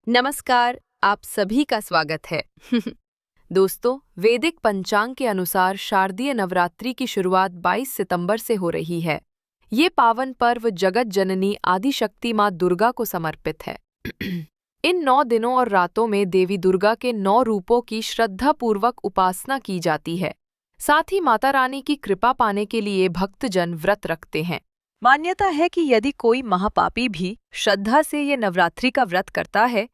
नमस्कार, आप सभी का स्वागत है। दोस्तों, वैदिक पंचांग के अनुसार शारदीय नवरात्रि की शुरुआत 22 सितंबर से हो रही है। ये पावन पर्व जगत जननी आदिशक्ति माँ दुर्गा को समर्पित है। इन 9 दिनों और रातों में देवी दुर्गा के 9 रूपों की श्रद्धापूर्वक उपासना की जाती है। साथ ही माता रानी की कृपा पाने के लिए भक्तजन व्रत रखते हैं। मान्यता है कि यदि कोई महापापी भी श्रद्धा से ये नवरात्रि का व्रत करता है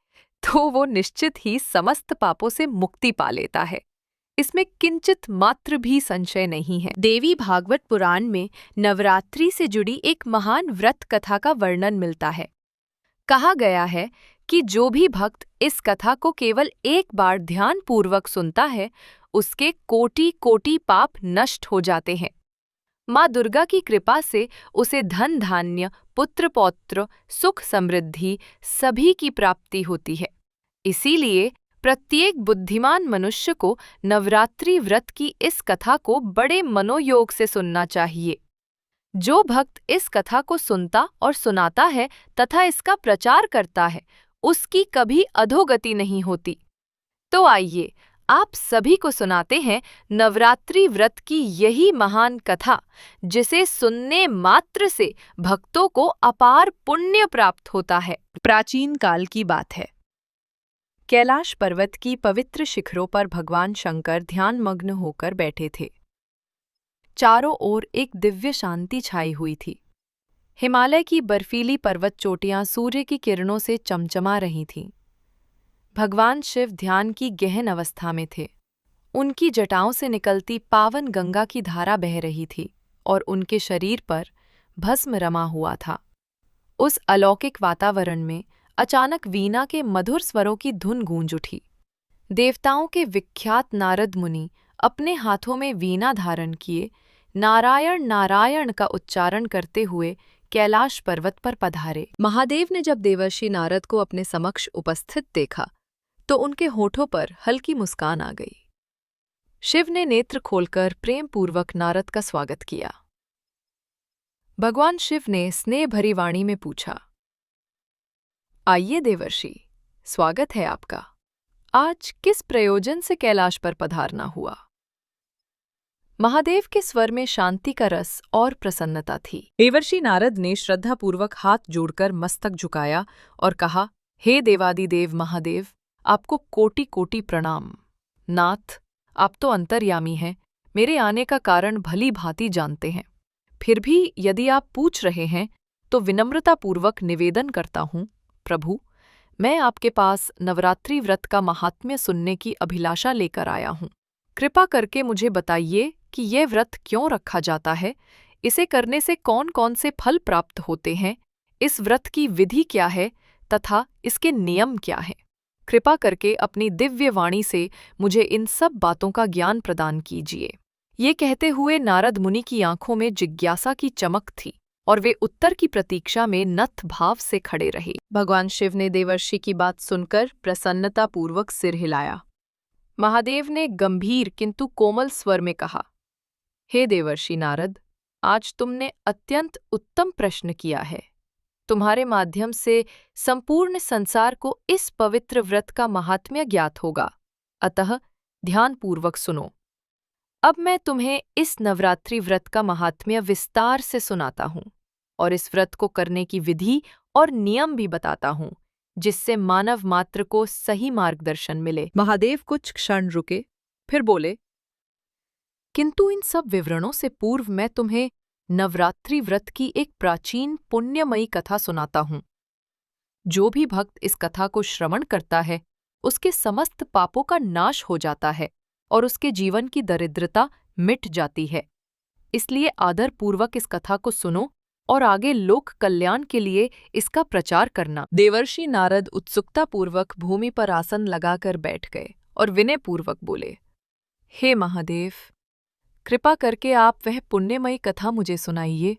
तो वो निश्चित ही समस्त पापों से मुक्ति पा लेता है। इसमें किंचित मात्र भी संशय नहीं है। देवी भागवत पुराण में नवरात्रि से जुड़ी एक महान व्रत कथा का वर्णन मिलता है। कहा गया है कि जो भी भक्त इस कथा को केवल एक बार ध्यानपूर्वक सुनता है, उसके कोटि कोटि पाप नष्ट हो जाते हैं। माँ दुर्गा की कृपा से उसे धन धान्य, पुत्र पौत्र, सुख समृद्धि सभी की प्राप्ति होती है। इसीलिए प्रत्येक बुद्धिमान मनुष्य को नवरात्रि व्रत की इस कथा को बड़े मनोयोग से सुनना चाहिए। जो भक्त इस कथा को सुनता और सुनाता है तथा इसका प्रचार करता है, उसकी कभी अधोगति नहीं होती। तो आइए, आप सभी को सुनाते हैं नवरात्रि व्रत की यही महान कथा, जिसे सुनने मात्र से भक्तों को अपार पुण्य प्राप्त होता है। प्राचीन काल की बात है। कैलाश पर्वत की पवित्र शिखरों पर भगवान शंकर ध्यानमग्न होकर बैठे थे। चारों ओर एक दिव्य शांति छाई हुई थी। हिमालय की बर्फीली पर्वत चोटियां सूर्य की किरणों से चमचमा रही थीं। भगवान शिव ध्यान की गहन अवस्था में थे। उनकी जटाओं से निकलती पावन गंगा की धारा बह रही थी और उनके शरीर पर भस्म रमा हुआ था। उस अलौकिक वातावरण में अचानक वीणा के मधुर स्वरों की धुन गूंज उठी। देवताओं के विख्यात नारद मुनि अपने हाथों में वीणा धारण किए नारायण नारायण का उच्चारण करते हुए कैलाश पर्वत पर पधारे। महादेव ने जब देवर्षि नारद को अपने समक्ष उपस्थित देखा तो उनके होठों पर हल्की मुस्कान आ गई। शिव ने नेत्र खोलकर प्रेमपूर्वक नारद का स्वागत किया। भगवान शिव ने स्नेह भरी वाणी में पूछा, आइए देवर्षि, स्वागत है आपका। आज किस प्रयोजन से कैलाश पर पधारना हुआ? महादेव के स्वर में शांति का रस और प्रसन्नता थी। देवर्षि नारद ने श्रद्धापूर्वक हाथ जोड़कर मस्तक झुकाया और कहा, हे देवादिदेव महादेव, आपको कोटि कोटि प्रणाम। नाथ, आप तो अंतर्यामी हैं, मेरे आने का कारण भली भांति जानते हैं। फिर भी यदि आप पूछ रहे हैं तो विनम्रतापूर्वक निवेदन करता हूँ, प्रभु, मैं आपके पास नवरात्रि व्रत का महात्म्य सुनने की अभिलाषा लेकर आया हूँ। कृपा करके मुझे बताइए कि यह व्रत क्यों रखा जाता है, इसे करने से कौन कौन से फल प्राप्त होते हैं, इस व्रत की विधि क्या है तथा इसके नियम क्या हैं। कृपा करके अपनी दिव्य वाणी से मुझे इन सब बातों का ज्ञान प्रदान कीजिए। ये कहते हुए नारद मुनि की आंखों में जिज्ञासा की चमक थी और वे उत्तर की प्रतीक्षा में नत भाव से खड़े रहे। भगवान शिव ने देवर्षि की बात सुनकर प्रसन्नतापूर्वक सिर हिलाया। महादेव ने गंभीर किंतु कोमल स्वर में कहा, हे देवर्षि नारद, आज तुमने अत्यंत उत्तम प्रश्न किया है। तुम्हारे माध्यम से संपूर्ण संसार को इस पवित्र व्रत का महात्म्य ज्ञात होगा, अतः ध्यानपूर्वक सुनो। अब मैं तुम्हें इस नवरात्रि व्रत का महात्म्य विस्तार से सुनाता हूँ और इस व्रत को करने की विधि और नियम भी बताता हूँ, जिससे मानव मात्र को सही मार्गदर्शन मिले। महादेव कुछ क्षण रुके, फिर बोले, किंतु इन सब विवरणों से पूर्व मैं तुम्हें नवरात्रि व्रत की एक प्राचीन पुण्यमयी कथा सुनाता हूँ। जो भी भक्त इस कथा को श्रवण करता है, उसके समस्त पापों का नाश हो जाता है और उसके जीवन की दरिद्रता मिट जाती है। इसलिए आदरपूर्वक इस कथा को सुनो और आगे लोक कल्याण के लिए इसका प्रचार करना। देवर्षि नारद उत्सुकतापूर्वक भूमि पर आसन लगाकर बैठ गए और विनयपूर्वक बोले, हे महादेव, कृपा करके आप वह पुण्यमयी कथा मुझे सुनाइए।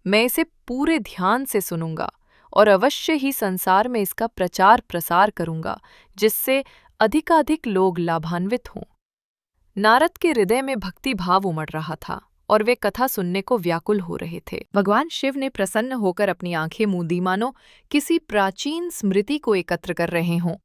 मैं इसे पूरे ध्यान से सुनूंगा और अवश्य ही संसार में इसका प्रचार प्रसार करूंगा, जिससे अधिकाधिक लोग लाभान्वित हों। नारद के हृदय में भक्ति भाव उमड़ रहा था और वे कथा सुनने को व्याकुल हो रहे थे। भगवान शिव ने प्रसन्न होकर अपनी आंखें मूंदी मानो किसी प्राचीन स्मृति को एकत्र कर रहे हों।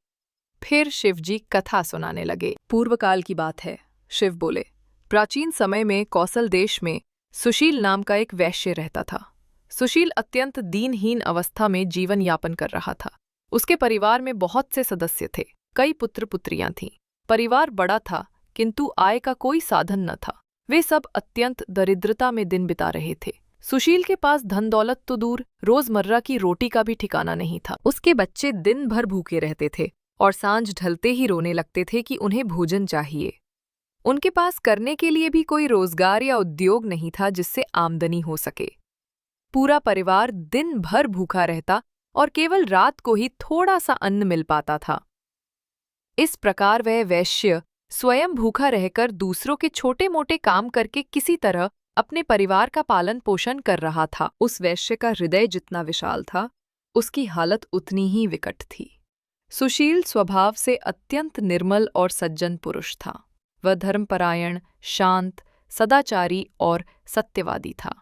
फिर शिवजी कथा सुनाने लगे। पूर्वकाल की बात है, शिव बोले। प्राचीन समय में कौशल देश में सुशील नाम का एक वैश्य रहता था। सुशील अत्यंत दीनहीन अवस्था में जीवन यापन कर रहा था। उसके परिवार में बहुत से सदस्य थे, कई पुत्र पुत्रियां थीं। परिवार बड़ा था, किंतु आय का कोई साधन न था। वे सब अत्यंत दरिद्रता में दिन बिता रहे थे। सुशील के पास धन दौलत तो दूर, रोजमर्रा की रोटी का भी ठिकाना नहीं था। उसके बच्चे दिन भर भूखे रहते थे और सांझ ढलते ही रोने लगते थे कि उन्हें भोजन चाहिए। उनके पास करने के लिए भी कोई रोजगार या उद्योग नहीं था जिससे आमदनी हो सके। पूरा परिवार दिन भर भूखा रहता और केवल रात को ही थोड़ा सा अन्न मिल पाता था। इस प्रकार वह वैश्य स्वयं भूखा रहकर दूसरों के छोटे मोटे काम करके किसी तरह अपने परिवार का पालन पोषण कर रहा था। उस वैश्य का हृदय जितना विशाल था, उसकी हालत उतनी ही विकट थी। सुशील स्वभाव से अत्यंत निर्मल और सज्जन पुरुष था। वह धर्मपरायण, शांत, सदाचारी और सत्यवादी था।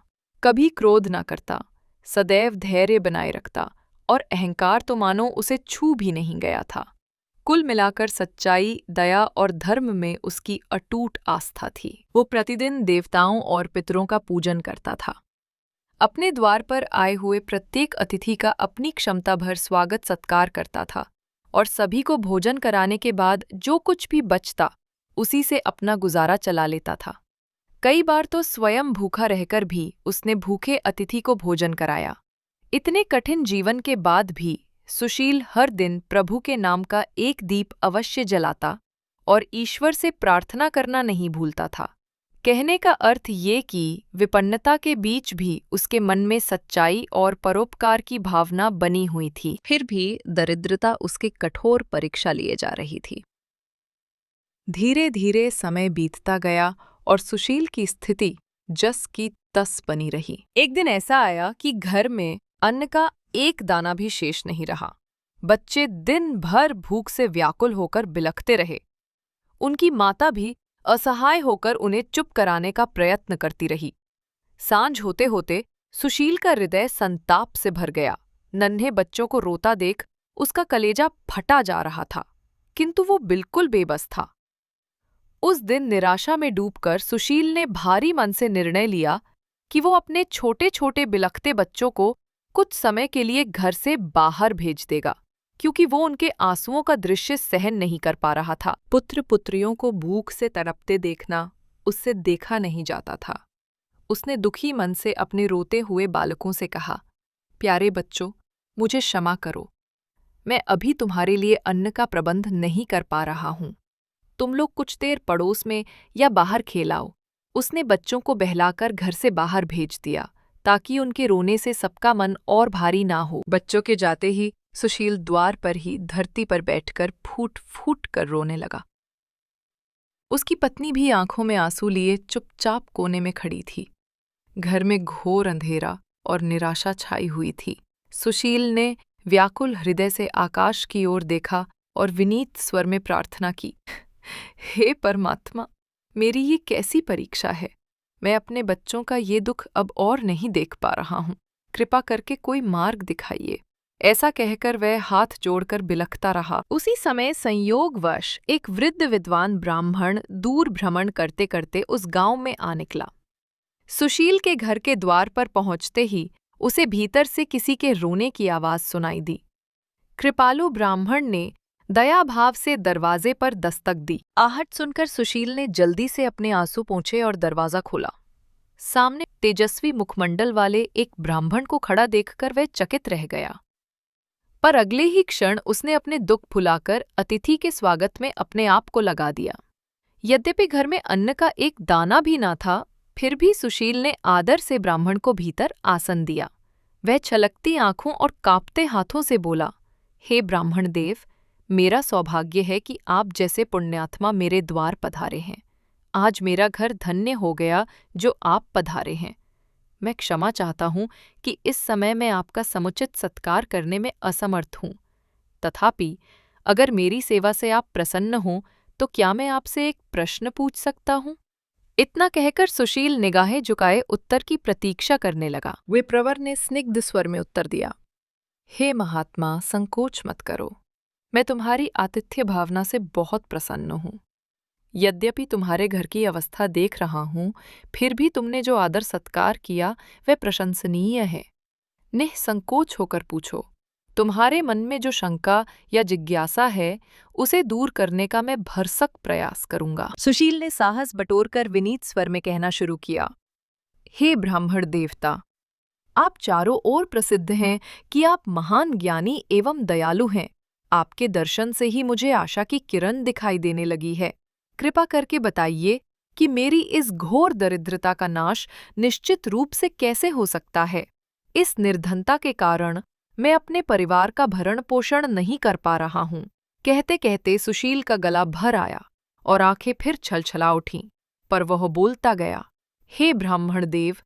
कभी क्रोध न करता, सदैव धैर्य बनाए रखता और अहंकार तो मानो उसे छू भी नहीं गया था। कुल मिलाकर सच्चाई, दया और धर्म में उसकी अटूट आस्था थी। वो प्रतिदिन देवताओं और पितरों का पूजन करता था। अपने द्वार पर आए हुए प्रत्येक अतिथि का अपनी क्षमता भर स्वागत सत्कार करता था और सभी को भोजन कराने के बाद जो कुछ भी बचता उसी से अपना गुजारा चला लेता था। कई बार तो स्वयं भूखा रहकर भी उसने भूखे अतिथि को भोजन कराया। इतने कठिन जीवन के बाद भी सुशील हर दिन प्रभु के नाम का एक दीप अवश्य जलाता और ईश्वर से प्रार्थना करना नहीं भूलता था। कहने का अर्थ ये कि विपन्नता के बीच भी उसके मन में सच्चाई और परोपकार की भावना बनी हुई थी। फिर भी दरिद्रता उसकी कठोर परीक्षा लिए जा रही थी। धीरे धीरे समय बीतता गया और सुशील की स्थिति जस की तस बनी रही। एक दिन ऐसा आया कि घर में अन्न का एक दाना भी शेष नहीं रहा। बच्चे दिन भर भूख से व्याकुल होकर बिलखते रहे। उनकी माता भी असहाय होकर उन्हें चुप कराने का प्रयत्न करती रही। सांझ होते होते सुशील का हृदय संताप से भर गया। नन्हे बच्चों को रोता देख उसका कलेजा फटा जा रहा था, किंतु वो बिल्कुल बेबस था। उस दिन निराशा में डूबकर सुशील ने भारी मन से निर्णय लिया कि वो अपने छोटे छोटे बिलखते बच्चों को कुछ समय के लिए घर से बाहर भेज देगा, क्योंकि वो उनके आंसुओं का दृश्य सहन नहीं कर पा रहा था। पुत्र पुत्रियों को भूख से तड़पते देखना उससे देखा नहीं जाता था। उसने दुखी मन से अपने रोते हुए बालकों से कहा, प्यारे बच्चों, मुझे क्षमा करो। मैं अभी तुम्हारे लिए अन्न का प्रबंध नहीं कर पा रहा हूँ। तुम लोग कुछ देर पड़ोस में या बाहर खेलाओ। उसने बच्चों को बहलाकर घर से बाहर भेज दिया ताकि उनके रोने से सबका मन और भारी ना हो। बच्चों के जाते ही सुशील द्वार पर ही धरती पर बैठकर फूट फूट कर रोने लगा। उसकी पत्नी भी आंखों में आंसू लिए चुपचाप कोने में खड़ी थी। घर में घोर अंधेरा और निराशा छाई हुई थी। सुशील ने व्याकुल हृदय से आकाश की ओर देखा और विनीत स्वर में प्रार्थना की, हे परमात्मा, मेरी ये कैसी परीक्षा है। मैं अपने बच्चों का ये दुख अब और नहीं देख पा रहा हूँ। कृपा करके कोई मार्ग दिखाइए। ऐसा कहकर वह हाथ जोड़कर बिलखता रहा। उसी समय संयोगवश एक वृद्ध विद्वान ब्राह्मण दूर भ्रमण करते करते उस गांव में आ निकला। सुशील के घर के द्वार पर पहुंचते ही उसे भीतर से किसी के रोने की आवाज सुनाई दी। कृपालु ब्राह्मण ने दया भाव से दरवाजे पर दस्तक दी। आहट सुनकर सुशील ने जल्दी से अपने आंसू पोंछे और दरवाजा खोला। सामने तेजस्वी मुखमंडल वाले एक ब्राह्मण को खड़ा देखकर वह चकित रह गया। पर अगले ही क्षण उसने अपने दुख भुलाकर अतिथि के स्वागत में अपने आप को लगा दिया। यद्यपि घर में अन्न का एक दाना भी ना था, फिर भी सुशील ने आदर से ब्राह्मण को भीतर आसन दिया। वह छलकती आंखों और कांपते हाथों से बोला, हे ब्राह्मण देव, मेरा सौभाग्य है कि आप जैसे पुण्यात्मा मेरे द्वार पधारे हैं। आज मेरा घर धन्य हो गया जो आप पधारे हैं। मैं क्षमा चाहता हूँ कि इस समय मैं आपका समुचित सत्कार करने में असमर्थ हूँ। तथापि अगर मेरी सेवा से आप प्रसन्न हों तो क्या मैं आपसे एक प्रश्न पूछ सकता हूँ? इतना कहकर सुशील निगाहें झुकाए उत्तर की प्रतीक्षा करने लगा। विप्रवर ने स्निग्ध स्वर में उत्तर दिया, हे महात्मा, संकोच मत करो। मैं तुम्हारी आतिथ्य भावना से बहुत प्रसन्न हूँ। यद्यपि तुम्हारे घर की अवस्था देख रहा हूँ, फिर भी तुमने जो आदर सत्कार किया वह प्रशंसनीय है। निःसंकोच होकर पूछो। तुम्हारे मन में जो शंका या जिज्ञासा है, उसे दूर करने का मैं भरसक प्रयास करूंगा। सुशील ने साहस बटोरकर विनीत स्वर में कहना शुरू किया, हे ब्राह्मण देवता, आप चारों ओर प्रसिद्ध हैं कि आप महान ज्ञानी एवं दयालु हैं। आपके दर्शन से ही मुझे आशा की किरण दिखाई देने लगी है। कृपा करके बताइए कि मेरी इस घोर दरिद्रता का नाश निश्चित रूप से कैसे हो सकता है। इस निर्धनता के कारण मैं अपने परिवार का भरण पोषण नहीं कर पा रहा हूँ। कहते कहते सुशील का गला भर आया और आंखें फिर छलछला उठीं, पर वह बोलता गया, हे ब्राह्मण देव,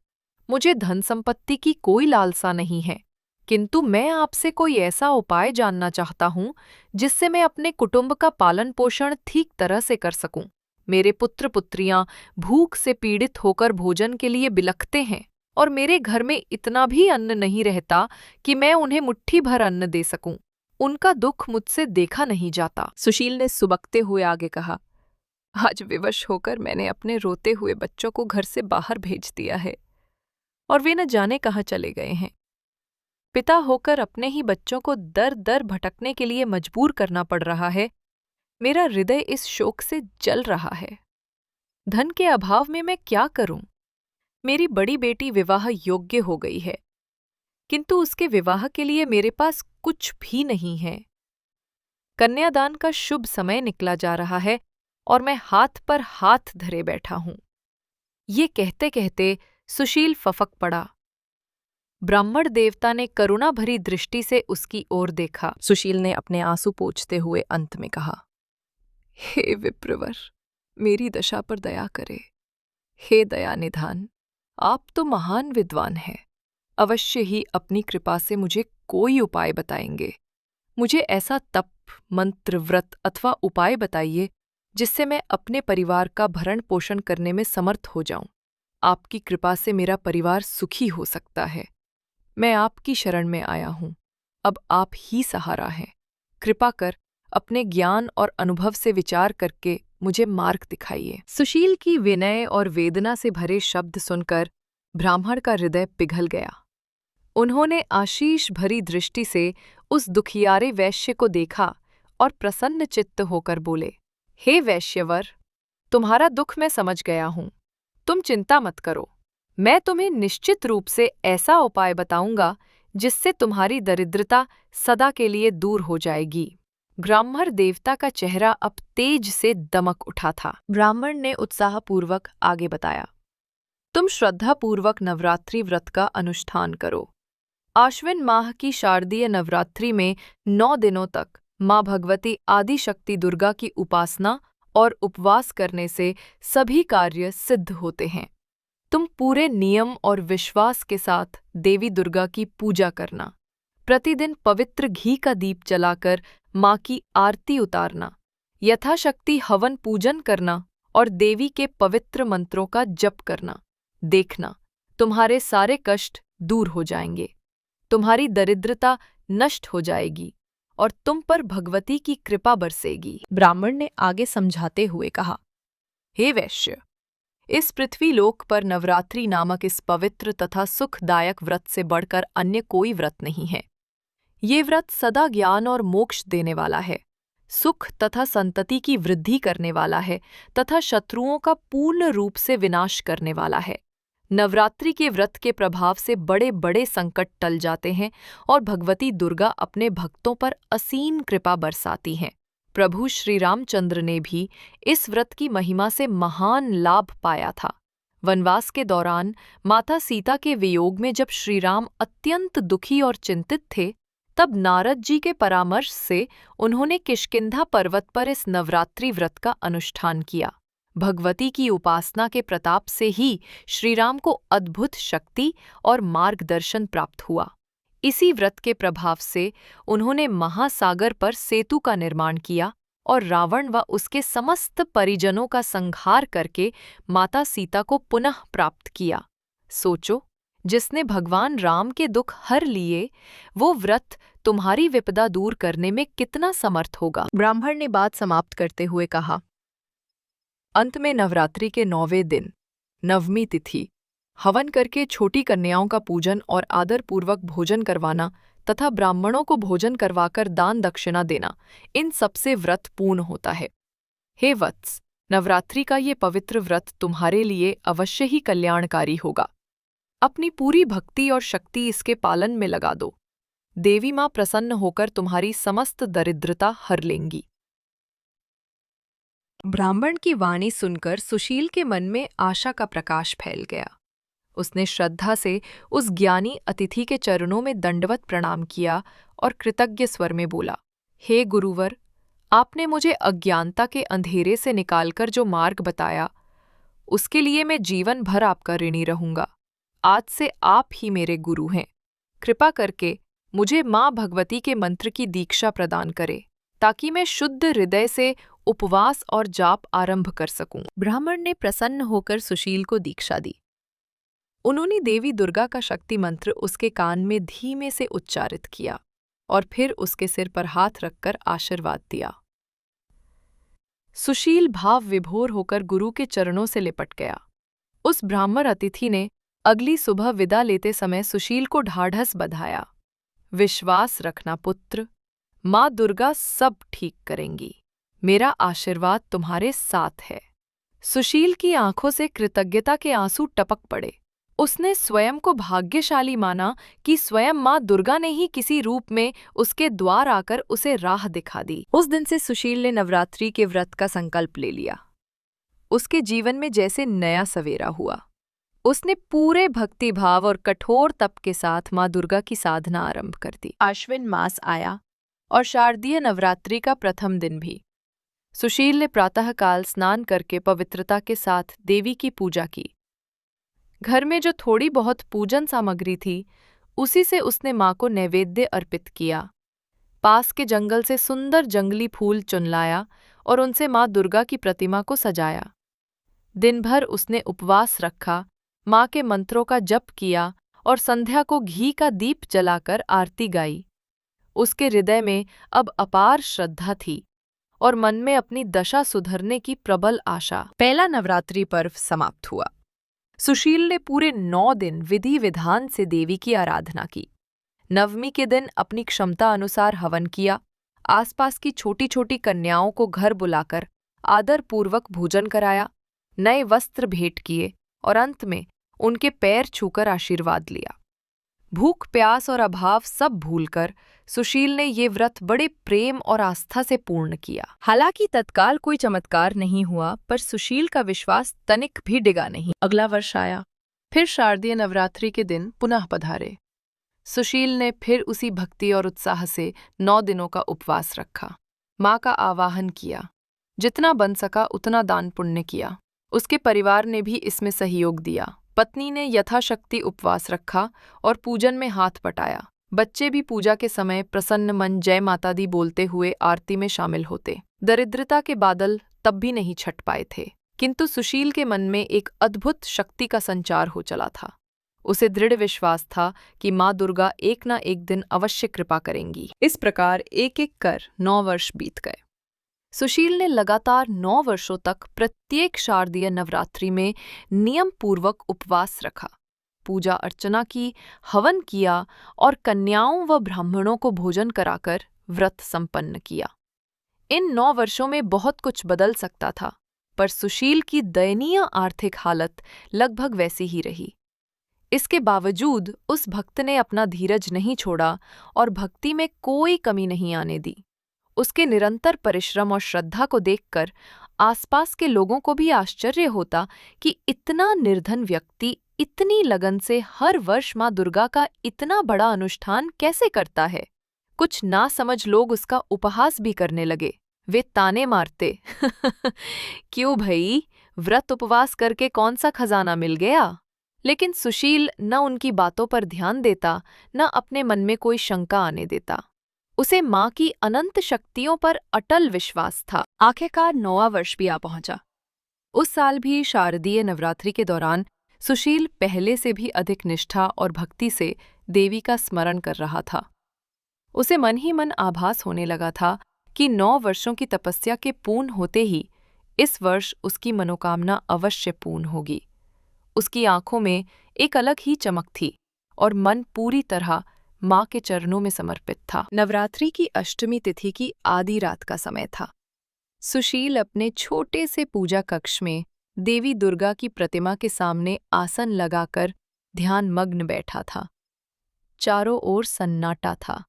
मुझे धन संपत्ति की कोई लालसा नहीं है, किंतु मैं आपसे कोई ऐसा उपाय जानना चाहता हूँ जिससे मैं अपने कुटुंब का पालन पोषण ठीक तरह से कर सकूं। मेरे पुत्र पुत्रियां भूख से पीड़ित होकर भोजन के लिए बिलखते हैं और मेरे घर में इतना भी अन्न नहीं रहता कि मैं उन्हें मुट्ठी भर अन्न दे सकूं। उनका दुख मुझसे देखा नहीं जाता। सुशील ने सुबकते हुए आगे कहा, आज विवश होकर मैंने अपने रोते हुए बच्चों को घर से बाहर भेज दिया है और वे न जाने कहाँ चले गए हैं। पिता होकर अपने ही बच्चों को दर दर भटकने के लिए मजबूर करना पड़ रहा है। मेरा हृदय इस शोक से जल रहा है। धन के अभाव में मैं क्या करूं? मेरी बड़ी बेटी विवाह योग्य हो गई है, किंतु उसके विवाह के लिए मेरे पास कुछ भी नहीं है। कन्यादान का शुभ समय निकला जा रहा है और मैं हाथ पर हाथ धरे बैठा हूं। ये कहते कहते सुशील फफक पड़ा। ब्राह्मण देवता ने करुणा भरी दृष्टि से उसकी ओर देखा। सुशील ने अपने आंसू पोंछते हुए अंत में कहा, हे विप्रवर, मेरी दशा पर दया करे। हे दया निधान, आप तो महान विद्वान हैं, अवश्य ही अपनी कृपा से मुझे कोई उपाय बताएंगे। मुझे ऐसा तप, मंत्र, व्रत अथवा उपाय बताइए जिससे मैं अपने परिवार का भरण पोषण करने में समर्थ हो जाऊं। आपकी कृपा से मेरा परिवार सुखी हो सकता है। मैं आपकी शरण में आया हूं, अब आप ही सहारा हैं। कृपा कर अपने ज्ञान और अनुभव से विचार करके मुझे मार्ग दिखाइए। सुशील की विनय और वेदना से भरे शब्द सुनकर ब्राह्मण का हृदय पिघल गया। उन्होंने आशीष भरी दृष्टि से उस दुखियारे वैश्य को देखा और प्रसन्न चित्त होकर बोले, हे वैश्यवर, तुम्हारा दुख मैं समझ गया हूं। तुम चिंता मत करो, मैं तुम्हें निश्चित रूप से ऐसा उपाय बताऊंगा जिससे तुम्हारी दरिद्रता सदा के लिए दूर हो जाएगी। ब्राह्मण देवता का चेहरा अब तेज से दमक उठा था। ब्राह्मण ने उत्साहपूर्वक आगे बताया, तुम श्रद्धापूर्वक नवरात्रि व्रत का अनुष्ठान करो। आश्विन माह की शारदीय नवरात्रि में 9 दिनों तक माँ भगवती आदिशक्ति दुर्गा की उपासना और उपवास करने से सभी कार्य सिद्ध होते हैं। तुम पूरे नियम और विश्वास के साथ देवी दुर्गा की पूजा करना। प्रतिदिन पवित्र घी का दीप जलाकर माँ की आरती उतारना, यथाशक्ति हवन पूजन करना और देवी के पवित्र मंत्रों का जप करना। देखना, तुम्हारे सारे कष्ट दूर हो जाएंगे, तुम्हारी दरिद्रता नष्ट हो जाएगी और तुम पर भगवती की कृपा बरसेगी। ब्राह्मण ने आगे समझाते हुए कहा, हे वैश्य, इस पृथ्वी लोक पर नवरात्रि नामक इस पवित्र तथा सुखदायक व्रत से बढ़कर अन्य कोई व्रत नहीं है। ये व्रत सदा ज्ञान और मोक्ष देने वाला है, सुख तथा संतति की वृद्धि करने वाला है तथा शत्रुओं का पूर्ण रूप से विनाश करने वाला है। नवरात्रि के व्रत के प्रभाव से बड़े बड़े संकट टल जाते हैं और भगवती दुर्गा अपने भक्तों पर असीम कृपा बरसाती हैं। प्रभु श्री रामचंद्र ने भी इस व्रत की महिमा से महान लाभ पाया था। वनवास के दौरान माता सीता के वियोग में जब श्री राम अत्यंत दुखी और चिंतित थे, तब नारद जी के परामर्श से उन्होंने किष्किंधा पर्वत पर इस नवरात्रि व्रत का अनुष्ठान किया। भगवती की उपासना के प्रताप से ही श्रीराम को अद्भुत शक्ति और मार्गदर्शन प्राप्त हुआ। इसी व्रत के प्रभाव से उन्होंने महासागर पर सेतु का निर्माण किया और रावण व उसके समस्त परिजनों का संहार करके माता सीता को पुनः प्राप्त किया। सोचो, जिसने भगवान राम के दुख हर लिए, वो व्रत तुम्हारी विपदा दूर करने में कितना समर्थ होगा। ब्राह्मण ने बात समाप्त करते हुए कहा। अंत में नवरात्रि के 9वें दिन, नवमी तिथि, हवन करके छोटी कन्याओं का पूजन और आदरपूर्वक भोजन करवाना तथा ब्राह्मणों को भोजन करवाकर दान दक्षिणा देना, इन सबसे व्रत पूर्ण होता है। हे वत्स, नवरात्रि का ये पवित्र व्रत तुम्हारे लिए अवश्य ही कल्याणकारी होगा। अपनी पूरी भक्ति और शक्ति इसके पालन में लगा दो। देवी माँ प्रसन्न होकर तुम्हारी समस्त दरिद्रता हर लेंगी। ब्राह्मण की वाणी सुनकर सुशील के मन में आशा का प्रकाश फैल गया। उसने श्रद्धा से उस ज्ञानी अतिथि के चरणों में दंडवत प्रणाम किया और कृतज्ञ स्वर में बोला, हे गुरुवर, आपने मुझे अज्ञानता के अंधेरे से निकालकर जो मार्ग बताया, उसके लिए मैं जीवन भर आपका ऋणी रहूंगा। आज से आप ही मेरे गुरु हैं। कृपा करके मुझे माँ भगवती के मंत्र की दीक्षा प्रदान करें, ताकि मैं शुद्ध हृदय से उपवास और जाप आरंभ कर सकूं। ब्राह्मण ने प्रसन्न होकर सुशील को दीक्षा दी। उन्होंने देवी दुर्गा का शक्ति मंत्र उसके कान में धीमे से उच्चारित किया और फिर उसके सिर पर हाथ रखकर आशीर्वाद दिया। सुशील भाव विभोर होकर गुरु के चरणों से लिपट गया। उस ब्राह्मण अतिथि ने अगली सुबह विदा लेते समय सुशील को ढाढ़स बंधाया। विश्वास रखना पुत्र, माँ दुर्गा सब ठीक करेंगी। मेरा आशीर्वाद तुम्हारे साथ है। सुशील की आंखों से कृतज्ञता के आंसू टपक पड़े। उसने स्वयं को भाग्यशाली माना कि स्वयं माँ दुर्गा ने ही किसी रूप में उसके द्वार आकर उसे राह दिखा दी। उस दिन से सुशील ने नवरात्रि के व्रत का संकल्प ले लिया। उसके जीवन में जैसे नया सवेरा हुआ। उसने पूरे भक्तिभाव और कठोर तप के साथ माँ दुर्गा की साधना आरंभ कर दी। आश्विन मास आया और शारदीय नवरात्रि का प्रथम दिन भी। सुशील ने प्रातःकाल स्नान करके पवित्रता के साथ देवी की पूजा की। घर में जो थोड़ी बहुत पूजन सामग्री थी, उसी से उसने माँ को नैवेद्य अर्पित किया। पास के जंगल से सुंदर जंगली फूल चुन लाया और उनसे माँ दुर्गा की प्रतिमा को सजाया। दिन भर उसने उपवास रखा, माँ के मंत्रों का जप किया और संध्या को घी का दीप जलाकर आरती गाई। उसके हृदय में अब अपार श्रद्धा थी और मन में अपनी दशा सुधरने की प्रबल आशा। पहला नवरात्रि पर्व समाप्त हुआ। सुशील ने पूरे 9 दिन विधि विधान से देवी की आराधना की। नवमी के दिन अपनी क्षमता अनुसार हवन किया, आसपास की छोटी छोटी कन्याओं को घर बुलाकर आदरपूर्वक भोजन कराया, नए वस्त्र भेंट किए और अंत में उनके पैर छूकर आशीर्वाद लिया। भूख प्यास और अभाव सब भूलकर सुशील ने ये व्रत बड़े प्रेम और आस्था से पूर्ण किया। हालांकि तत्काल कोई चमत्कार नहीं हुआ, पर सुशील का विश्वास तनिक भी डिगा नहीं। अगला वर्ष आया। फिर शारदीय नवरात्रि के दिन पुनः पधारे। सुशील ने फिर उसी भक्ति और उत्साह से 9 दिनों का उपवास रखा। माँ का आवाहन किया, जितना बन सका उतना दान पुण्य किया। उसके परिवार ने भी इसमें सहयोग दिया। पत्नी ने यथाशक्ति उपवास रखा और पूजन में हाथ बटाया। बच्चे भी पूजा के समय प्रसन्न मन जय माता दी बोलते हुए आरती में शामिल होते। दरिद्रता के बादल तब भी नहीं छट पाए थे, किंतु सुशील के मन में एक अद्भुत शक्ति का संचार हो चला था। उसे दृढ़ विश्वास था कि माँ दुर्गा एक न एक दिन अवश्य कृपा करेंगी। इस प्रकार एक एक कर 9 वर्ष बीत गए। सुशील ने लगातार 9 वर्षों तक प्रत्येक शारदीय नवरात्रि में नियम पूर्वक उपवास रखा, पूजा अर्चना की, हवन किया और कन्याओं व ब्राह्मणों को भोजन कराकर व्रत संपन्न किया। इन 9 वर्षों में बहुत कुछ बदल सकता था, पर सुशील की दयनीय आर्थिक हालत लगभग वैसी ही रही। इसके बावजूद उस भक्त ने अपना धीरज नहीं छोड़ा और भक्ति में कोई कमी नहीं आने दी। उसके निरंतर परिश्रम और श्रद्धा को देखकर आसपास के लोगों को भी आश्चर्य होता कि इतना निर्धन व्यक्ति इतनी लगन से हर वर्ष माँ दुर्गा का इतना बड़ा अनुष्ठान कैसे करता है। कुछ नासमझ लोग उसका उपहास भी करने लगे। वे ताने मारते, क्यों भई, व्रत उपवास करके कौन सा खजाना मिल गया? लेकिन सुशील न उनकी बातों पर ध्यान देता, न अपने मन में कोई शंका आने देता। उसे माँ की अनंत शक्तियों पर अटल विश्वास था। आखिरकार 9वां वर्ष भी आ पहुंचा। उस साल भी शारदीय नवरात्रि के दौरान सुशील पहले से भी अधिक निष्ठा और भक्ति से देवी का स्मरण कर रहा था। उसे मन ही मन आभास होने लगा था कि 9 वर्षों की तपस्या के पूर्ण होते ही इस वर्ष उसकी मनोकामना अवश्य पूर्ण होगी। उसकी आंखों में एक अलग ही चमक थी और मन पूरी तरह माँ के चरणों में समर्पित था। नवरात्रि की अष्टमी तिथि की आधी रात का समय था। सुशील अपने छोटे से पूजा कक्ष में देवी दुर्गा की प्रतिमा के सामने आसन लगाकर ध्यानमग्न बैठा था। चारों ओर सन्नाटा था।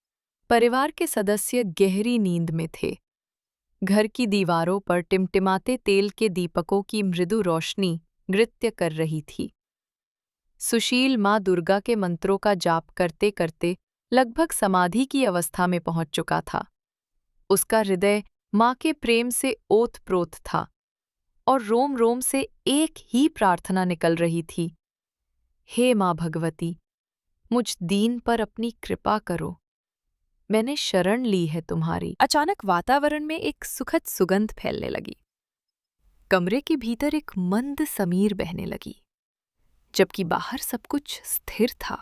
परिवार के सदस्य गहरी नींद में थे। घर की दीवारों पर टिमटिमाते तेल के दीपकों की मृदु रोशनी नृत्य कर रही थी। सुशील माँ दुर्गा के मंत्रों का जाप करते करते लगभग समाधि की अवस्था में पहुंच चुका था। उसका हृदय माँ के प्रेम से ओत-प्रोत था और रोम रोम से एक ही प्रार्थना निकल रही थी, हे माँ भगवती, मुझ दीन पर अपनी कृपा करो। मैंने शरण ली है तुम्हारी। अचानक वातावरण में एक सुखद सुगंध फैलने लगी। कमरे के भीतर एक मंद समीर बहने लगी, जबकि बाहर सब कुछ स्थिर था।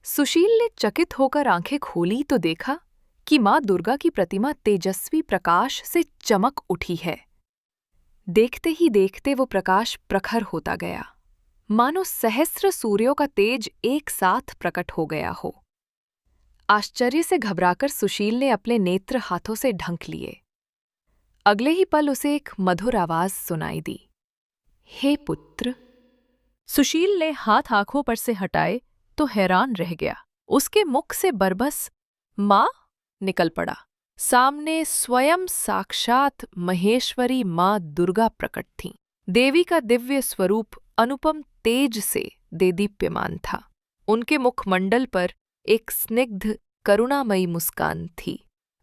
सुशील ने चकित होकर आंखें खोली तो देखा कि माँ दुर्गा की प्रतिमा तेजस्वी प्रकाश से चमक उठी है। देखते ही देखते वो प्रकाश प्रखर होता गया, मानो सहस्र सूर्यों का तेज एक साथ प्रकट हो गया हो। आश्चर्य से घबराकर सुशील ने अपने नेत्र हाथों से ढंक लिए। अगले ही पल उसे एक मधुर आवाज सुनाई दी, हे पुत्र। सुशील ने हाथ आंखों पर से हटाए तो हैरान रह गया। उसके मुख से बरबस माँ निकल पड़ा। सामने स्वयं साक्षात महेश्वरी माँ दुर्गा प्रकट थीं। देवी का दिव्य स्वरूप अनुपम तेज से देदीप्यमान था। उनके मुखमंडल पर एक स्निग्ध करुणामयी मुस्कान थी।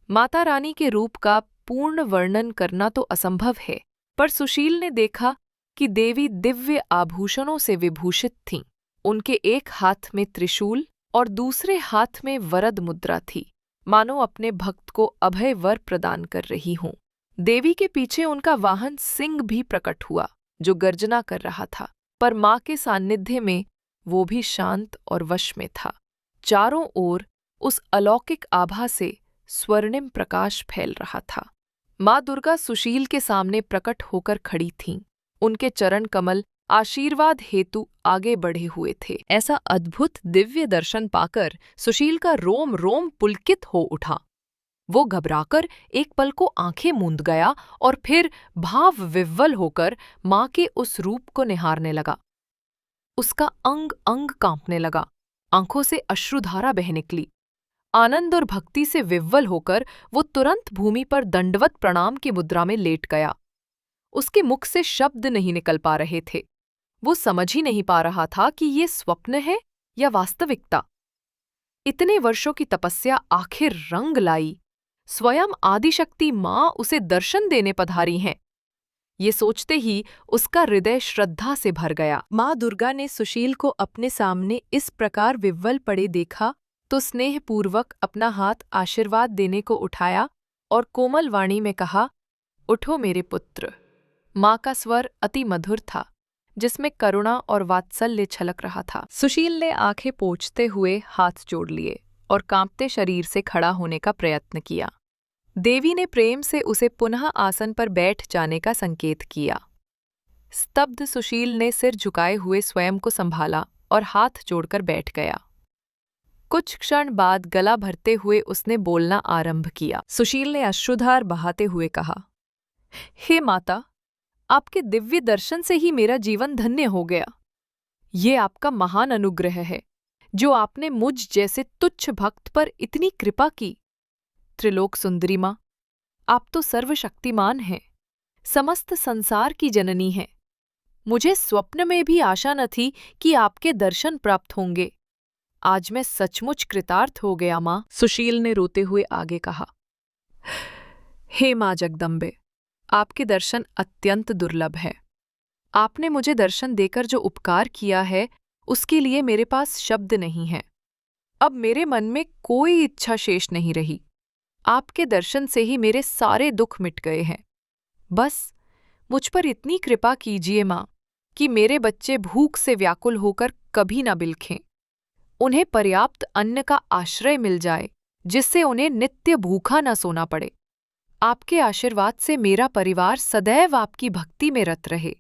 माता रानी के रूप का पूर्ण वर्णन करना तो असंभव है, पर सुशील ने देखा कि देवी दिव्य आभूषणों से विभूषित थीं। उनके एक हाथ में त्रिशूल और दूसरे हाथ में वरद मुद्रा थी, मानो अपने भक्त को अभय वर प्रदान कर रही हों। देवी के पीछे उनका वाहन सिंह भी प्रकट हुआ, जो गर्जना कर रहा था, पर माँ के सान्निध्य में वो भी शांत और वश में था। चारों ओर उस अलौकिक आभा से स्वर्णिम प्रकाश फैल रहा था। माँ दुर्गा सुशील के सामने प्रकट होकर खड़ी थीं। उनके चरण कमल आशीर्वाद हेतु आगे बढ़े हुए थे। ऐसा अद्भुत दिव्य दर्शन पाकर सुशील का रोम रोम पुलकित हो उठा। वो घबराकर एक पल को आंखें मूंद गया और फिर भाव विह्वल होकर माँ के उस रूप को निहारने लगा। उसका अंग अंग कांपने लगा, आंखों से अश्रुधारा बह निकली। आनंद और भक्ति से विह्वल होकर वो तुरंत भूमि पर दंडवत प्रणाम की मुद्रा में लेट गया। उसके मुख से शब्द नहीं निकल पा रहे थे। वो समझ ही नहीं पा रहा था कि ये स्वप्न है या वास्तविकता। इतने वर्षों की तपस्या आखिर रंग लाई। स्वयं आदिशक्ति माँ उसे दर्शन देने पधारी हैं। ये सोचते ही उसका हृदय श्रद्धा से भर गया। माँ दुर्गा ने सुशील को अपने सामने इस प्रकार विह्वल पड़े देखा तो स्नेहपूर्वक अपना हाथ आशीर्वाद देने को उठाया और कोमल वाणी में कहा, उठो मेरे पुत्र। माँ का स्वर अति मधुर था, जिसमें करुणा और वात्सल्य छलक रहा था। सुशील ने आंखें पोंछते हुए हाथ जोड़ लिए और कांपते शरीर से खड़ा होने का प्रयत्न किया। देवी ने प्रेम से उसे पुनः आसन पर बैठ जाने का संकेत किया। स्तब्ध सुशील ने सिर झुकाए हुए स्वयं को संभाला और हाथ जोड़कर बैठ गया। कुछ क्षण बाद गला भरते हुए उसने बोलना आरंभ किया। सुशील ने अश्रुधार बहाते हुए कहा, हे माता, आपके दिव्य दर्शन से ही मेरा जीवन धन्य हो गया। ये आपका महान अनुग्रह है, जो आपने मुझ जैसे तुच्छ भक्त पर इतनी कृपा की। त्रिलोक सुंदरी माँ, आप तो सर्वशक्तिमान हैं, समस्त संसार की जननी हैं। मुझे स्वप्न में भी आशा न थी कि आपके दर्शन प्राप्त होंगे। आज मैं सचमुच कृतार्थ हो गया माँ। सुशील ने रोते हुए आगे कहा, हे माँ जगदम्बे, आपके दर्शन अत्यंत दुर्लभ है। आपने मुझे दर्शन देकर जो उपकार किया है, उसके लिए मेरे पास शब्द नहीं है। अब मेरे मन में कोई इच्छा शेष नहीं रही। आपके दर्शन से ही मेरे सारे दुख मिट गए हैं। बस मुझ पर इतनी कृपा कीजिए माँ कि मेरे बच्चे भूख से व्याकुल होकर कभी न बिलखें। उन्हें पर्याप्त अन्न का आश्रय मिल जाए, जिससे उन्हें नित्य भूखा न सोना पड़े। आपके आशीर्वाद से मेरा परिवार सदैव आपकी भक्ति में रत रहे।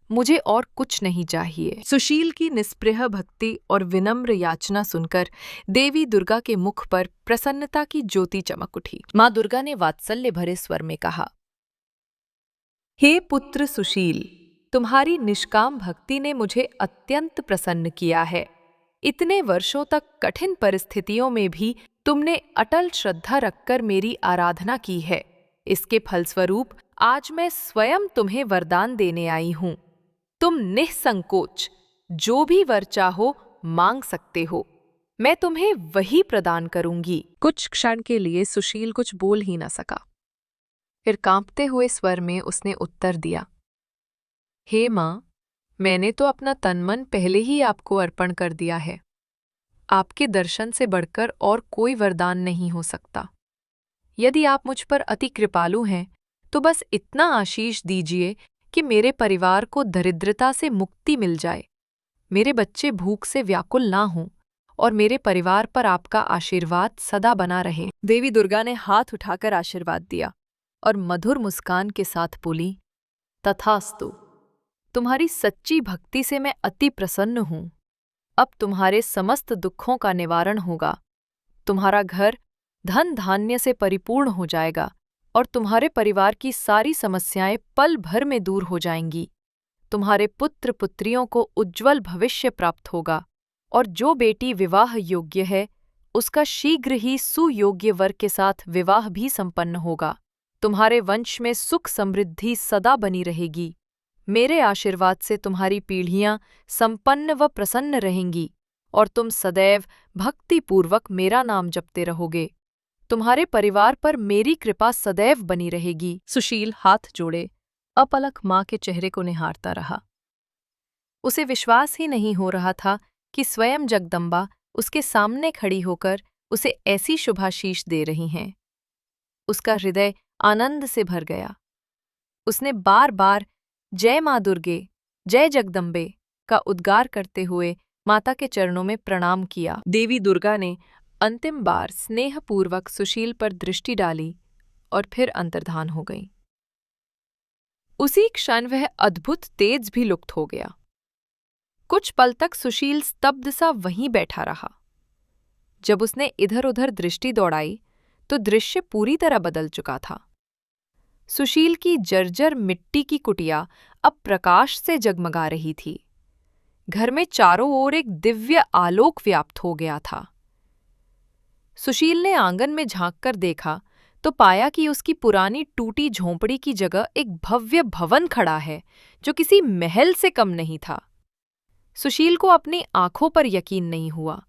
मुझे और कुछ नहीं चाहिए। सुशील की निस्पृह भक्ति और विनम्र याचना सुनकर देवी दुर्गा के मुख पर प्रसन्नता की ज्योति चमक उठी। माँ दुर्गा ने वात्सल्य भरे स्वर में कहा, हे पुत्र सुशील, तुम्हारी निष्काम भक्ति ने मुझे अत्यंत प्रसन्न किया है। इतने वर्षों तक कठिन परिस्थितियों में भी तुमने अटल श्रद्धा रखकर मेरी आराधना की है। इसके फलस्वरूप आज मैं स्वयं तुम्हें वरदान देने आई हूँ। तुम निःसंकोच जो भी वर चाहो मांग सकते हो, मैं तुम्हें वही प्रदान करूंगी। कुछ क्षण के लिए सुशील कुछ बोल ही न सका। फिर कांपते हुए स्वर में उसने उत्तर दिया, हे माँ, मैंने तो अपना तन मन पहले ही आपको अर्पण कर दिया है। आपके दर्शन से बढ़कर और कोई वरदान नहीं हो सकता। यदि आप मुझ पर अति कृपालु हैं, तो बस इतना आशीष दीजिए कि मेरे परिवार को दरिद्रता से मुक्ति मिल जाए, मेरे बच्चे भूख से व्याकुल ना हों और मेरे परिवार पर आपका आशीर्वाद सदा बना रहे। देवी दुर्गा ने हाथ उठाकर आशीर्वाद दिया और मधुर मुस्कान के साथ बोली, तथास्तु। तुम्हारी सच्ची भक्ति से मैं अति प्रसन्न हूँ। अब तुम्हारे समस्त दुखों का निवारण होगा। तुम्हारा घर धन धान्य से परिपूर्ण हो जाएगा और तुम्हारे परिवार की सारी समस्याएं पल भर में दूर हो जाएंगी। तुम्हारे पुत्र पुत्रियों को उज्ज्वल भविष्य प्राप्त होगा और जो बेटी विवाह योग्य है, उसका शीघ्र ही सुयोग्य वर के साथ विवाह भी संपन्न होगा। तुम्हारे वंश में सुख समृद्धि सदा बनी रहेगी। मेरे आशीर्वाद से तुम्हारी पीढ़ियां संपन्न व प्रसन्न रहेंगी और तुम सदैव भक्तिपूर्वक मेरा नाम जपते रहोगे। तुम्हारे परिवार पर मेरी कृपा सदैव बनी रहेगी। सुशील हाथ जोड़े अपलक माँ के चेहरे को निहारता रहा। उसे विश्वास ही नहीं हो रहा था कि स्वयं जगदम्बा उसके सामने खड़ी होकर उसे ऐसी शुभाशीष दे रही हैं। उसका हृदय आनंद से भर गया। उसने बार बार जय माँ दुर्गे, जय जगदम्बे का उद्गार करते हुए माता के चरणों में प्रणाम किया। देवी दुर्गा ने अंतिम बार स्नेहपूर्वक सुशील पर दृष्टि डाली और फिर अंतर्धान हो गई। उसी क्षण वह अद्भुत तेज भी लुप्त हो गया। कुछ पल तक सुशील स्तब्ध सा वहीं बैठा रहा। जब उसने इधर उधर दृष्टि दौड़ाई तो दृश्य पूरी तरह बदल चुका था। सुशील की जर्जर मिट्टी की कुटिया अब प्रकाश से जगमगा रही थी। घर में चारों ओर एक दिव्य आलोक व्याप्त हो गया था। सुशील ने आंगन में झांककर देखा तो पाया कि उसकी पुरानी टूटी झोंपड़ी की जगह एक भव्य भवन खड़ा है, जो किसी महल से कम नहीं था। सुशील को अपनी आंखों पर यकीन नहीं हुआ।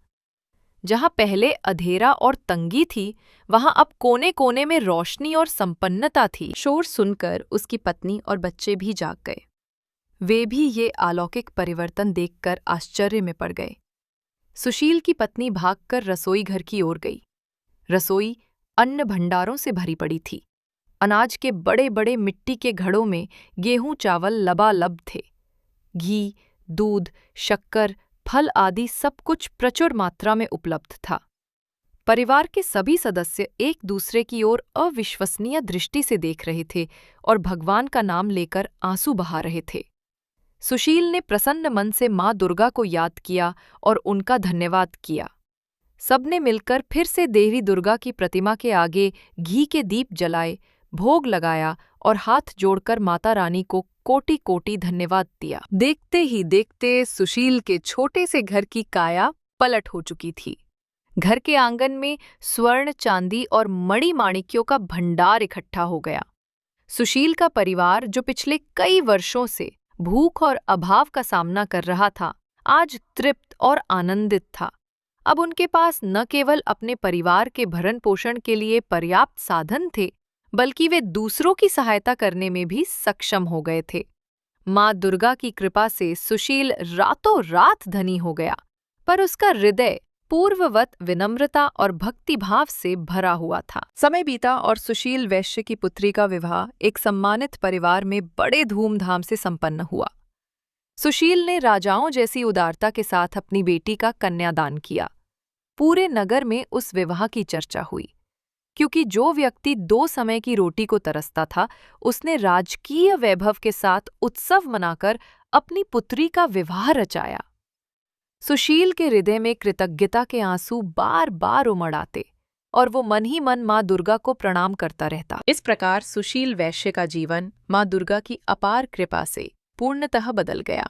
जहां पहले अंधेरा और तंगी थी, वहां अब कोने कोने में रोशनी और संपन्नता थी। शोर सुनकर उसकी पत्नी और बच्चे भी जाग गए। वे भी ये अलौकिक परिवर्तन देखकर आश्चर्य में पड़ गए। सुशील की पत्नी भागकर रसोई घर की ओर गई। रसोई अन्न भंडारों से भरी पड़ी थी। अनाज के बड़े बड़े मिट्टी के घड़ों में गेहूं चावल लबालब थे। घी, दूध, शक्कर, फल आदि सब कुछ प्रचुर मात्रा में उपलब्ध था। परिवार के सभी सदस्य एक दूसरे की ओर अविश्वसनीय दृष्टि से देख रहे थे और भगवान का नाम लेकर आंसू बहा रहे थे। सुशील ने प्रसन्न मन से माँ दुर्गा को याद किया और उनका धन्यवाद किया। सबने मिलकर फिर से देवी दुर्गा की प्रतिमा के आगे घी के दीप जलाए, भोग लगाया और हाथ जोड़कर माता रानी को कोटि कोटि धन्यवाद दिया। देखते ही देखते सुशील के छोटे से घर की काया पलट हो चुकी थी। घर के आंगन में स्वर्ण, चांदी और मणि माणिक्यों का भंडार इकट्ठा हो गया। सुशील का परिवार, जो पिछले कई वर्षों से भूख और अभाव का सामना कर रहा था, आज तृप्त और आनंदित था। अब उनके पास न केवल अपने परिवार के भरण पोषण के लिए पर्याप्त साधन थे, बल्कि वे दूसरों की सहायता करने में भी सक्षम हो गए थे। माँ दुर्गा की कृपा से सुशील रातों रात धनी हो गया, पर उसका हृदय पूर्ववत विनम्रता और भक्तिभाव से भरा हुआ था। समय बीता और सुशील वैश्य की पुत्री का विवाह एक सम्मानित परिवार में बड़े धूमधाम से संपन्न हुआ। सुशील ने राजाओं जैसी उदारता के साथ अपनी बेटी का कन्यादान किया। पूरे नगर में उस विवाह की चर्चा हुई, क्योंकि जो व्यक्ति 2 समय की रोटी को तरसता था, उसने राजकीय वैभव के साथ उत्सव मनाकर अपनी पुत्री का विवाह रचाया। सुशील के हृदय में कृतज्ञता के आंसू बार बार उमड़ आते और वो मन ही मन माँ दुर्गा को प्रणाम करता रहता। इस प्रकार सुशील वैश्य का जीवन माँ दुर्गा की अपार कृपा से पूर्णतः बदल गया।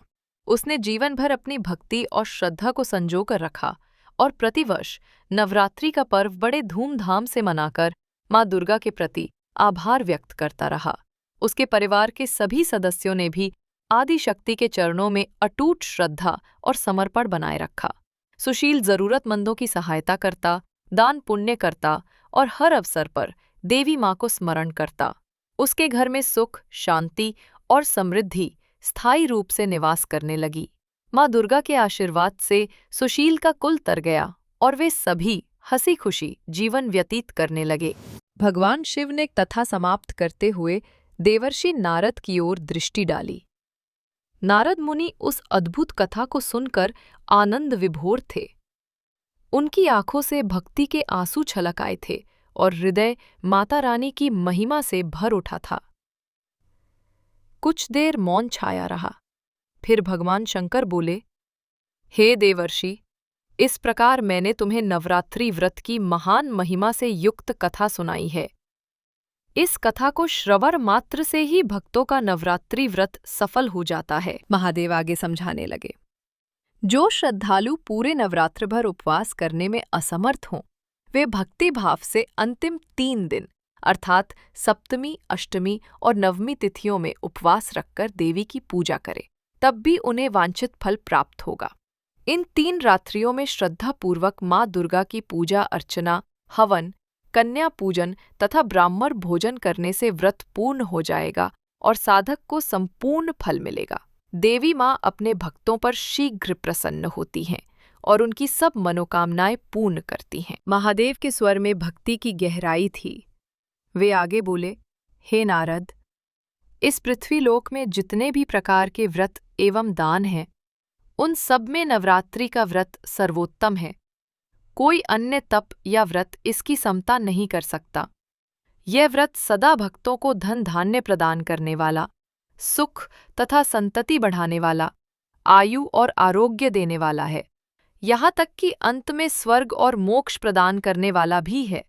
उसने जीवन भर अपनी भक्ति और श्रद्धा को संजो कर रखा और प्रतिवर्ष नवरात्रि का पर्व बड़े धूमधाम से मनाकर माँ दुर्गा के प्रति आभार व्यक्त करता रहा। उसके परिवार के सभी सदस्यों ने भी आदि शक्ति के चरणों में अटूट श्रद्धा और समर्पण बनाए रखा। सुशील जरूरतमंदों की सहायता करता, दान पुण्य करता और हर अवसर पर देवी माँ को स्मरण करता। उसके घर में सुख, शांति और समृद्धि स्थायी रूप से निवास करने लगी। माँ दुर्गा के आशीर्वाद से सुशील का कुल तर गया और वे सभी हंसी खुशी जीवन व्यतीत करने लगे। भगवान शिव ने कथा समाप्त करते हुए देवर्षि नारद की ओर दृष्टि डाली। नारद मुनि उस अद्भुत कथा को सुनकर आनंद विभोर थे। उनकी आंखों से भक्ति के आंसू छलक आए थे और हृदय माता रानी की महिमा से भर उठा था। कुछ देर मौन छाया रहा। फिर भगवान शंकर बोले, हे देवर्षि, इस प्रकार मैंने तुम्हें नवरात्रि व्रत की महान महिमा से युक्त कथा सुनाई है। इस कथा को श्रवण मात्र से ही भक्तों का नवरात्रि व्रत सफल हो जाता है। महादेव आगे समझाने लगे, जो श्रद्धालु पूरे नवरात्र भर उपवास करने में असमर्थ हों, वे भक्ति भाव से अंतिम 3 दिन अर्थात सप्तमी, अष्टमी और नवमी तिथियों में उपवास रखकर देवी की पूजा करें, तब भी उन्हें वांछित फल प्राप्त होगा। इन 3 रात्रियों में श्रद्धापूर्वक माँ दुर्गा की पूजा अर्चना, हवन, कन्या पूजन तथा ब्राह्मण भोजन करने से व्रत पूर्ण हो जाएगा और साधक को संपूर्ण फल मिलेगा। देवी माँ अपने भक्तों पर शीघ्र प्रसन्न होती हैं और उनकी सब मनोकामनाएं पूर्ण करती हैं। महादेव के स्वर में भक्ति की गहराई थी। वे आगे बोले, हे नारद, इस पृथ्वीलोक में जितने भी प्रकार के व्रत एवं दान हैं, उन सब में नवरात्रि का व्रत सर्वोत्तम है। कोई अन्य तप या व्रत इसकी समता नहीं कर सकता। यह व्रत सदा भक्तों को धन धान्य प्रदान करने वाला, सुख तथा संतति बढ़ाने वाला, आयु और आरोग्य देने वाला है, यहाँ तक कि अंत में स्वर्ग और मोक्ष प्रदान करने वाला भी है।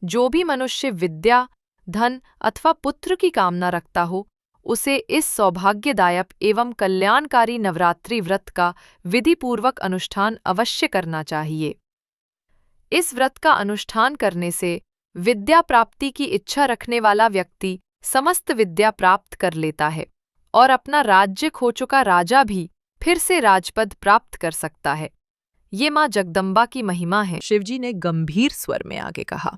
जो भी मनुष्य विद्या, धन अथवा पुत्र की कामना रखता हो, उसे इस सौभाग्यदायक एवं कल्याणकारी नवरात्रि व्रत का विधिपूर्वक अनुष्ठान अवश्य करना चाहिए। इस व्रत का अनुष्ठान करने से विद्या प्राप्ति की इच्छा रखने वाला व्यक्ति समस्त विद्या प्राप्त कर लेता है और अपना राज्य खो चुका राजा भी फिर से राजपद प्राप्त कर सकता है। ये माँ जगदम्बा की महिमा है। शिवजी ने गंभीर स्वर में आगे कहा,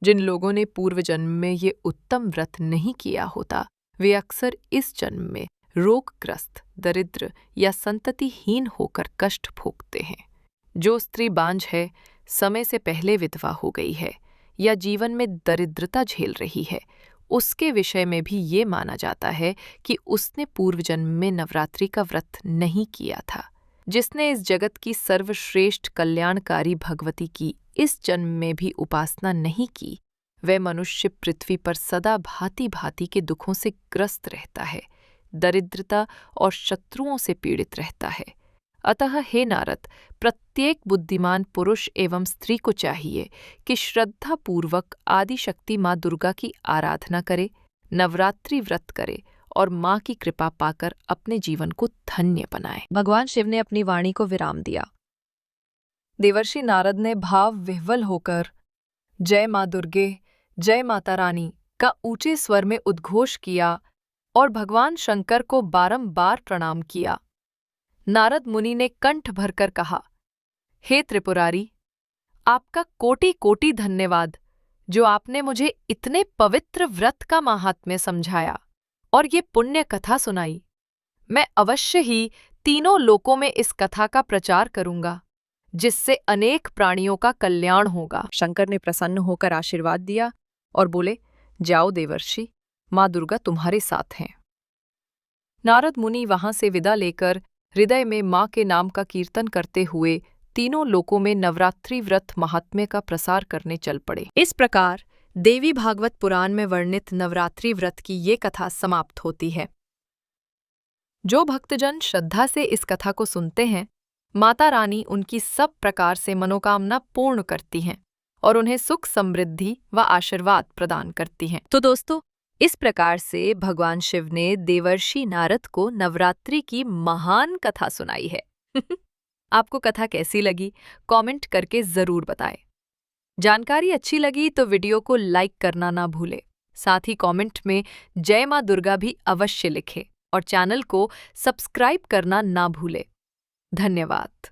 जिन लोगों ने पूर्व जन्म में ये उत्तम व्रत नहीं किया होता, वे अक्सर इस जन्म में रोगग्रस्त, दरिद्र या संततिहीन होकर कष्ट भोगते हैं। जो स्त्री बांझ है, समय से पहले विधवा हो गई है या जीवन में दरिद्रता झेल रही है, उसके विषय में भी ये माना जाता है कि उसने पूर्व जन्म में नवरात्रि का व्रत नहीं किया था। जिसने इस जगत की सर्वश्रेष्ठ कल्याणकारी भगवती की इस जन्म में भी उपासना नहीं की, वह मनुष्य पृथ्वी पर सदा भांति भांति के दुखों से ग्रस्त रहता है, दरिद्रता और शत्रुओं से पीड़ित रहता है। अतः हे नारद, प्रत्येक बुद्धिमान पुरुष एवं स्त्री को चाहिए कि श्रद्धापूर्वक आदिशक्ति माँ दुर्गा की आराधना करे, नवरात्रि व्रत करे और माँ की कृपा पाकर अपने जीवन को धन्य बनाए। भगवान शिव ने अपनी वाणी को विराम दिया। देवर्षि नारद ने भाव विह्वल होकर जय माँ दुर्गे, जय माता रानी का ऊंचे स्वर में उद्घोष किया और भगवान शंकर को बारंबार प्रणाम किया। नारद मुनि ने कंठ भरकर कहा, हे त्रिपुरारी, आपका कोटि कोटि धन्यवाद, जो आपने मुझे इतने पवित्र व्रत का माहात्म्य समझाया और ये पुण्य कथा सुनाई। मैं अवश्य ही तीनों लोकों में इस कथा का प्रचार करूंगा, जिससे अनेक प्राणियों का कल्याण होगा। शंकर ने प्रसन्न होकर आशीर्वाद दिया और बोले, जाओ देवर्षि, माँ दुर्गा तुम्हारे साथ हैं। नारद मुनि वहां से विदा लेकर हृदय में माँ के नाम का कीर्तन करते हुए तीनों लोकों में नवरात्रि व्रत महात्म्य का प्रसार करने चल पड़े। इस प्रकार देवी भागवत पुराण में वर्णित नवरात्रि व्रत की ये कथा समाप्त होती है। जो भक्तजन श्रद्धा से इस कथा को सुनते हैं, माता रानी उनकी सब प्रकार से मनोकामना पूर्ण करती हैं और उन्हें सुख समृद्धि व आशीर्वाद प्रदान करती हैं। तो दोस्तों, इस प्रकार से भगवान शिव ने देवर्षि नारद को नवरात्रि की महान कथा सुनाई है। आपको कथा कैसी लगी? कमेंट करके जरूर बताएं। जानकारी अच्छी लगी तो वीडियो को लाइक करना ना भूले। साथ ही कमेंट में जय मां दुर्गा भी अवश्य लिखें और चैनल को सब्सक्राइब करना ना भूले। धन्यवाद।